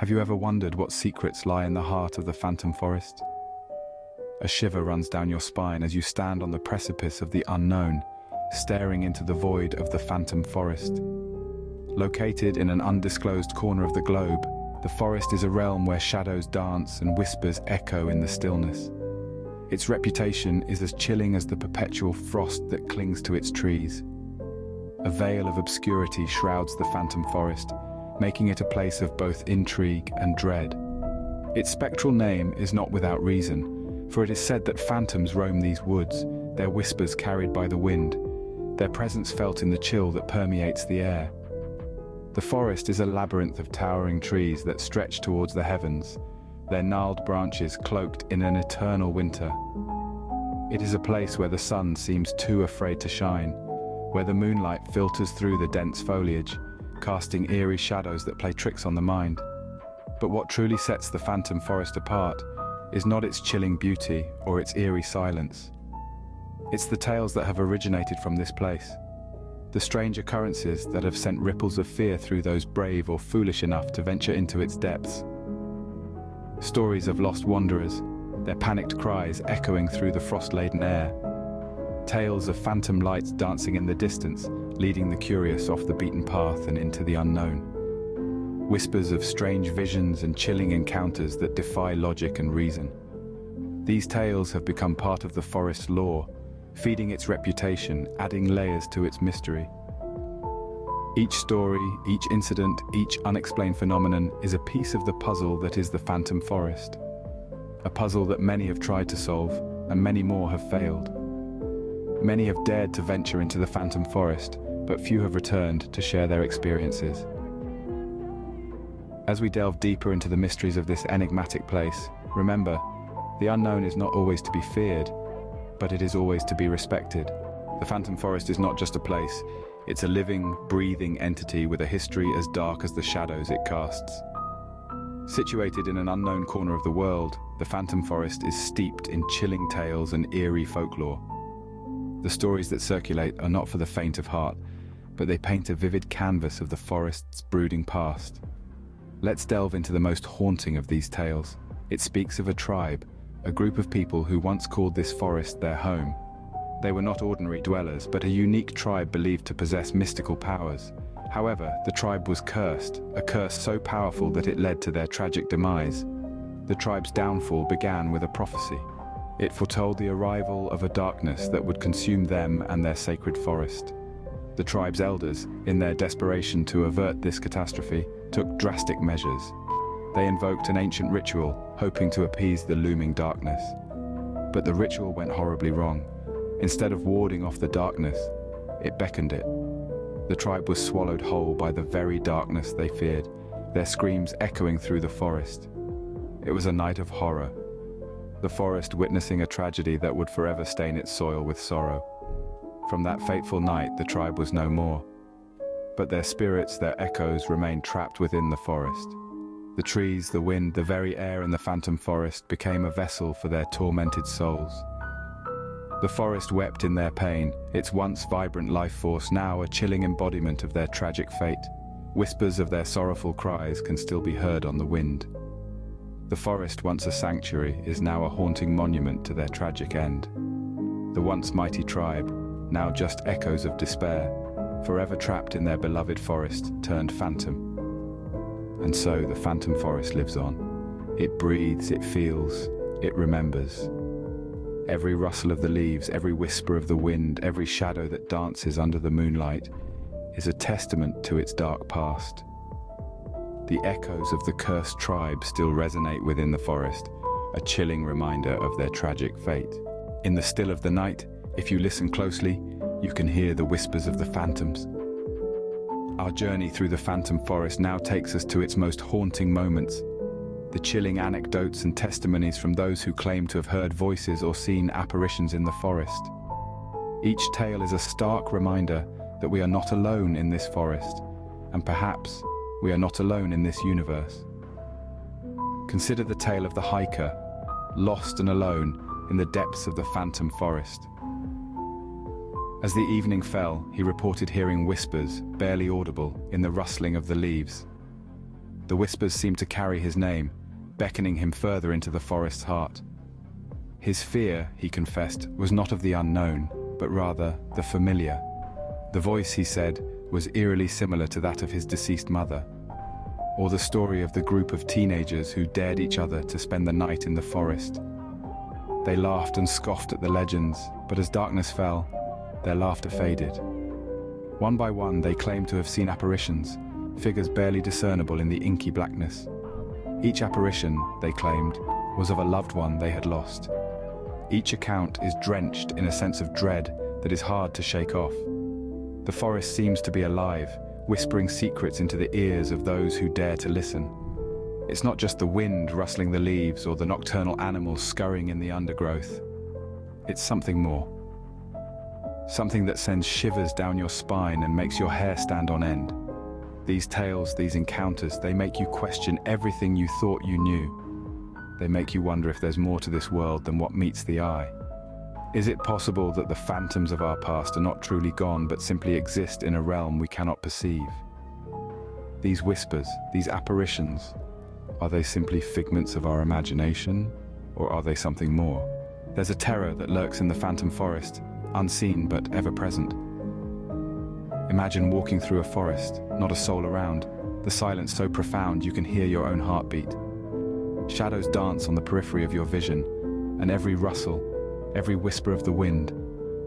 Have you ever wondered what secrets lie in the heart of the phantom forest? A shiver runs down your spine as you stand on the precipice of the unknown, staring into the void of the phantom forest. Located in an undisclosed corner of the globe, the forest is a realm where shadows dance and whispers echo in the stillness. Its reputation is as chilling as the perpetual frost that clings to its trees. A veil of obscurity shrouds the phantom forest, making it a place of both intrigue and dread. Its spectral name is not without reason, for it is said that phantoms roam these woods, their whispers carried by the wind, their presence felt in the chill that permeates the air. The forest is a labyrinth of towering trees that stretch towards the heavens, their gnarled branches cloaked in an eternal winter. It is a place where the sun seems too afraid to shine, where the moonlight filters through the dense foliage, casting eerie shadows that play tricks on the mind. But what truly sets the phantom forest apart is not its chilling beauty or its eerie silence. It's the tales that have originated from this place, the strange occurrences that have sent ripples of fear through those brave or foolish enough to venture into its depths. Stories of lost wanderers, their panicked cries echoing through the frost-laden air. Tales of phantom lights dancing in the distance, leading the curious off the beaten path and into the unknown. Whispers of strange visions and chilling encounters that defy logic and reason. These tales have become part of the forest's lore, feeding its reputation, adding layers to its mystery. Each story, each incident, each unexplained phenomenon is a piece of the puzzle that is the phantom forest. A puzzle that many have tried to solve, and many more have failed. Many have dared to venture into the phantom forest, but few have returned to share their experiences. As we delve deeper into the mysteries of this enigmatic place, remember, the unknown is not always to be feared, but it is always to be respected. The phantom forest is not just a place, it's a living, breathing entity with a history as dark as the shadows it casts. Situated in an unknown corner of the world, the phantom forest is steeped in chilling tales and eerie folklore. The stories that circulate are not for the faint of heart, but they paint a vivid canvas of the forest's brooding past. Let's delve into the most haunting of these tales. It speaks of a tribe, a group of people who once called this forest their home. They were not ordinary dwellers, but a unique tribe believed to possess mystical powers. However, the tribe was cursed, a curse so powerful that it led to their tragic demise. The tribe's downfall began with a prophecy. It foretold the arrival of a darkness that would consume them and their sacred forest. The tribe's elders, in their desperation to avert this catastrophe, took drastic measures. They invoked an ancient ritual, hoping to appease the looming darkness. But the ritual went horribly wrong. Instead of warding off the darkness, it beckoned it. The tribe was swallowed whole by the very darkness they feared, their screams echoing through the forest. It was a night of horror, the forest witnessing a tragedy that would forever stain its soil with sorrow. From that fateful night, the tribe was no more. But their spirits, their echoes, remained trapped within the forest. The trees, the wind, the very air in the phantom forest became a vessel for their tormented souls. The forest wept in their pain, its once vibrant life force now a chilling embodiment of their tragic fate. Whispers of their sorrowful cries can still be heard on the wind. The forest, once a sanctuary, is now a haunting monument to their tragic end. The once mighty tribe, now just echoes of despair, forever trapped in their beloved forest, turned phantom. And so the phantom forest lives on. It breathes, it feels, it remembers. Every rustle of the leaves, every whisper of the wind, every shadow that dances under the moonlight is a testament to its dark past. The echoes of the cursed tribe still resonate within the forest, a chilling reminder of their tragic fate. In the still of the night, if you listen closely, you can hear the whispers of the phantoms. Our journey through the phantom forest now takes us to its most haunting moments. The chilling anecdotes and testimonies from those who claim to have heard voices or seen apparitions in the forest. Each tale is a stark reminder that we are not alone in this forest, and perhaps we are not alone in this universe. Consider the tale of the hiker, lost and alone in the depths of the phantom forest. As the evening fell, he reported hearing whispers, barely audible, in the rustling of the leaves. The whispers seemed to carry his name, beckoning him further into the forest's heart. His fear, he confessed, was not of the unknown, but rather the familiar. The voice, he said, was eerily similar to that of his deceased mother, or the story of the group of teenagers who dared each other to spend the night in the forest. They laughed and scoffed at the legends, but as darkness fell, their laughter faded. One by one, they claimed to have seen apparitions, figures barely discernible in the inky blackness. Each apparition, they claimed, was of a loved one they had lost. Each account is drenched in a sense of dread that is hard to shake off. The forest seems to be alive, whispering secrets into the ears of those who dare to listen. It's not just the wind rustling the leaves or the nocturnal animals scurrying in the undergrowth. It's something more. Something that sends shivers down your spine and makes your hair stand on end. These tales, these encounters, they make you question everything you thought you knew. They make you wonder if there's more to this world than what meets the eye. Is it possible that the phantoms of our past are not truly gone but simply exist in a realm we cannot perceive? These whispers, these apparitions, are they simply figments of our imagination, or are they something more? There's a terror that lurks in the phantom forest, unseen but ever present. Imagine walking through a forest, not a soul around, the silence so profound you can hear your own heartbeat. Shadows dance on the periphery of your vision, and every rustle, every whisper of the wind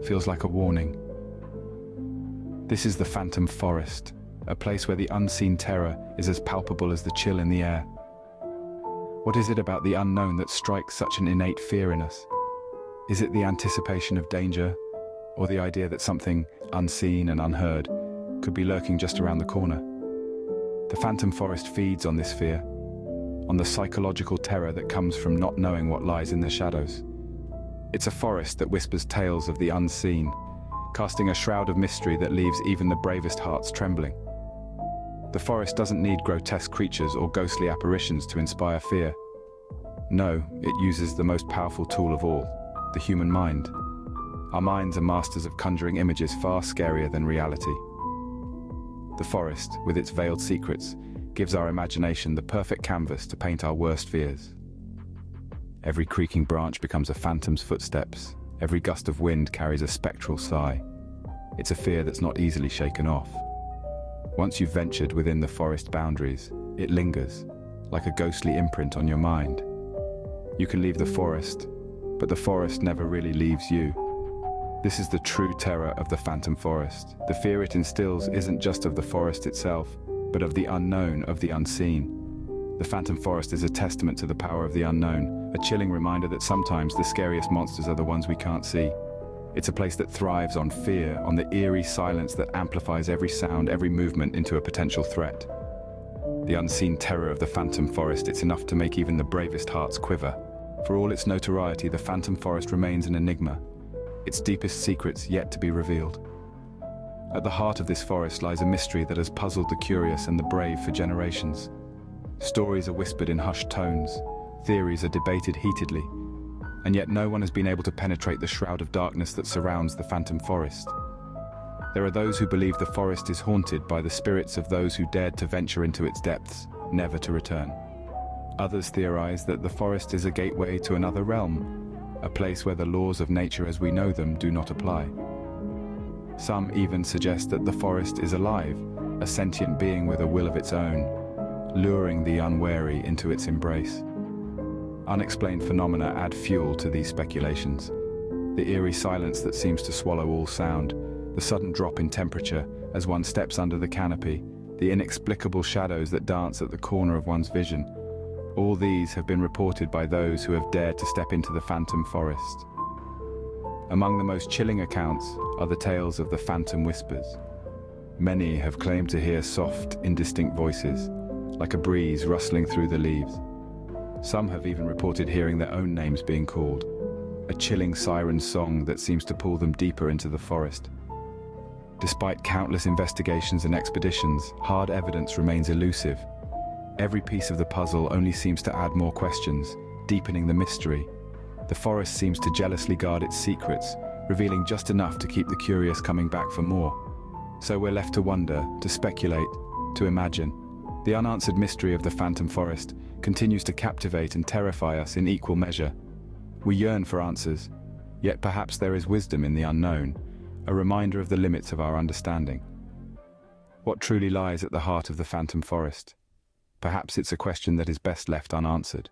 feels like a warning. This is the phantom forest, a place where the unseen terror is as palpable as the chill in the air. What is it about the unknown that strikes such an innate fear in us? Is it the anticipation of danger, or the idea that something unseen and unheard could be lurking just around the corner? The phantom forest feeds on this fear, on the psychological terror that comes from not knowing what lies in the shadows. It's a forest that whispers tales of the unseen, casting a shroud of mystery that leaves even the bravest hearts trembling. The forest doesn't need grotesque creatures or ghostly apparitions to inspire fear. No, it uses the most powerful tool of all, the human mind. Our minds are masters of conjuring images far scarier than reality. The forest, with its veiled secrets, gives our imagination the perfect canvas to paint our worst fears. Every creaking branch becomes a phantom's footsteps. Every gust of wind carries a spectral sigh. It's a fear that's not easily shaken off. Once you've ventured within the forest boundaries, it lingers, like a ghostly imprint on your mind. You can leave the forest, but the forest never really leaves you. This is the true terror of the phantom forest. The fear it instills isn't just of the forest itself, but of the unknown, of the unseen. The phantom forest is a testament to the power of the unknown, a chilling reminder that sometimes the scariest monsters are the ones we can't see. It's a place that thrives on fear, on the eerie silence that amplifies every sound, every movement into a potential threat. The unseen terror of the phantom forest, it's enough to make even the bravest hearts quiver. For all its notoriety, the phantom forest remains an enigma, its deepest secrets yet to be revealed. At the heart of this forest lies a mystery that has puzzled the curious and the brave for generations. Stories are whispered in hushed tones, theories are debated heatedly, and yet no one has been able to penetrate the shroud of darkness that surrounds the phantom forest. There are those who believe the forest is haunted by the spirits of those who dared to venture into its depths, never to return. Others theorize that the forest is a gateway to another realm, a place where the laws of nature as we know them do not apply. Some even suggest that the forest is alive, a sentient being with a will of its own, luring the unwary into its embrace. Unexplained phenomena add fuel to these speculations. The eerie silence that seems to swallow all sound, the sudden drop in temperature as one steps under the canopy, the inexplicable shadows that dance at the corner of one's vision. All these have been reported by those who have dared to step into the phantom forest. Among the most chilling accounts are the tales of the phantom whispers. Many have claimed to hear soft, indistinct voices, like a breeze rustling through the leaves. Some have even reported hearing their own names being called, a chilling siren song that seems to pull them deeper into the forest. Despite countless investigations and expeditions, hard evidence remains elusive. Every piece of the puzzle only seems to add more questions, deepening the mystery. The forest seems to jealously guard its secrets, revealing just enough to keep the curious coming back for more. So we're left to wonder, to speculate, to imagine. The unanswered mystery of the phantom forest continues to captivate and terrify us in equal measure. We yearn for answers, yet perhaps there is wisdom in the unknown, a reminder of the limits of our understanding. What truly lies at the heart of the phantom forest? Perhaps it's a question that is best left unanswered.